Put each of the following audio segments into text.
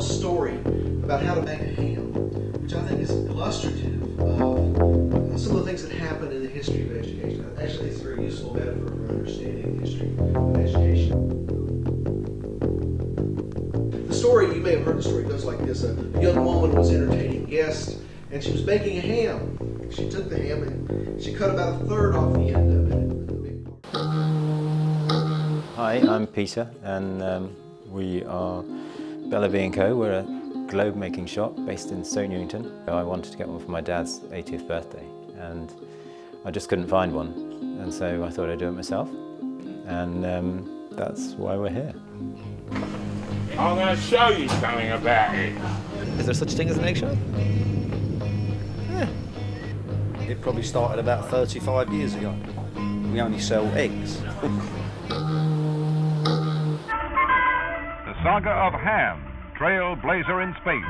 a story about how to make a ham, which I think is illustrative of some of the things that happen in the history of education. Actually, it's a very useful metaphor for understanding the history of education. The story, you may have heard the story, goes like this. A young woman was entertaining guests, and she was making a ham. She took the ham and she cut about a third off the end of it. Hi, I'm Peter, and we are Bella B & Co. We're a globe making shop based in Stoke Newington. I wanted to get one for my dad's 80th birthday, and I just couldn't find one, and so I thought I'd do it myself, and that's why we're here. I'm going to show you something about it. Is there such a thing as an eggshell? Yeah. It probably started about 35 years ago. We only sell eggs. The saga of Ham, trailblazer in space,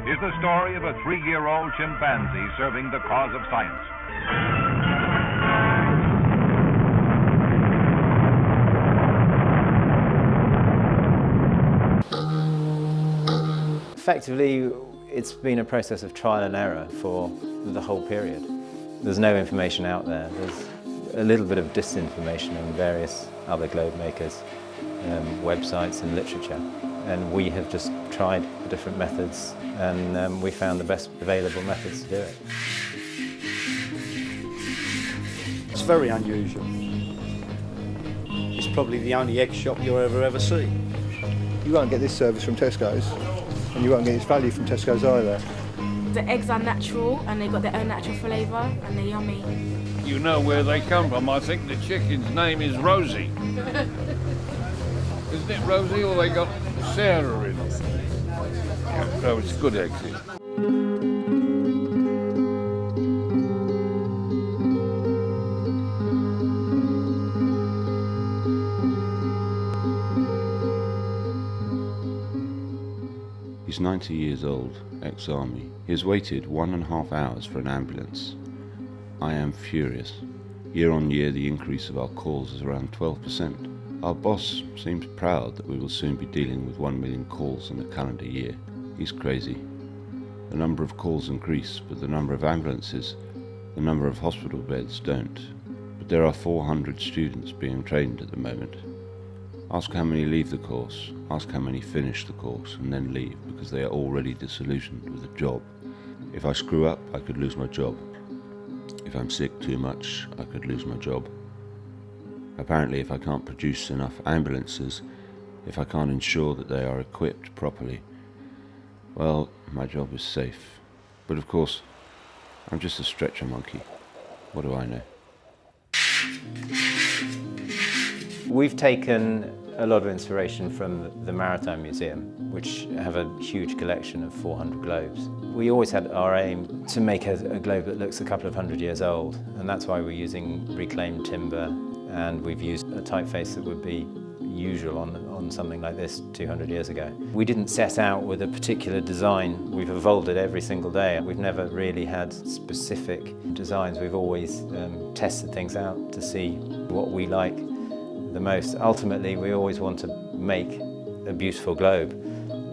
is the story of a 3-year-old chimpanzee serving the cause of science. Effectively, it's been a process of trial and error for the whole period. There's no information out there. There's a little bit of disinformation on various other globe makers, websites and literature. And we have just tried different methods, and we found the best available methods to do it. It's very unusual. It's probably the only egg shop you'll ever see. You won't get this service from Tesco's, and you won't get this value from Tesco's either. The eggs are natural, and they've got their own natural flavour, and they're yummy. You know where they come from. I think the chicken's name is Rosie. Isn't it Rosie, or they got Sarah in? So it's good eggs. He's 90 years old, ex-army. He has waited 1.5 hours for an ambulance. I am furious. Year on year, the increase of our calls is around 12%. Our boss seems proud that we will soon be dealing with 1 million calls in a calendar year. He's crazy. The number of calls increase, but the number of ambulances, the number of hospital beds don't. But there are 400 students being trained at the moment. Ask how many leave the course, ask how many finish the course and then leave because they are already disillusioned with the job. If I screw up, I could lose my job. If I'm sick too much, I could lose my job. Apparently, if I can't produce enough ambulances, if I can't ensure that they are equipped properly, well, my job is safe. But of course, I'm just a stretcher monkey. What do I know? We've taken a lot of inspiration from the Maritime Museum, which have a huge collection of 400 globes. We always had our aim to make a globe that looks a couple of 100 years old, and that's why we're using reclaimed timber, and we've used a typeface that would be usual on something like this 200 years ago. We didn't set out with a particular design. We've evolved it every single day. We've never really had specific designs. We've always tested things out to see what we like the most. Ultimately, we always want to make a beautiful globe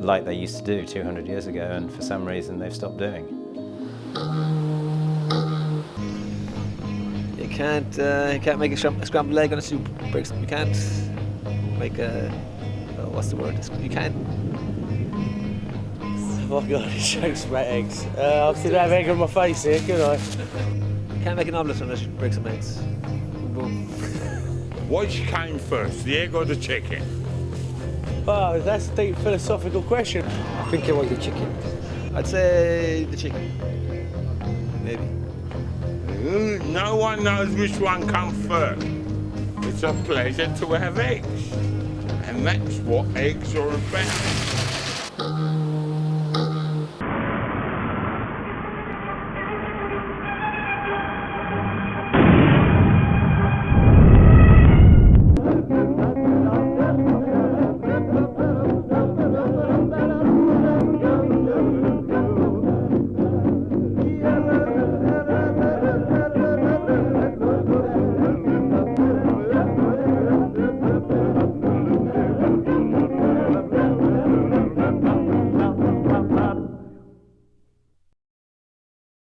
like they used to do 200 years ago, and for some reason they've stopped doing. You can't make a scrambled egg on a soup. You can't make a, what's the word? You can't. Oh my God, it shakes my eggs. I didn't have egg on my face here, could I? You can't make an omelette unless you break some eggs. Boom. Which came first, the egg or the chicken? Oh, that's a deep philosophical question. I think it was the chicken. I'd say the chicken. Maybe. No one knows which one comes first. It's a pleasure to have eggs. And that's what eggs are about.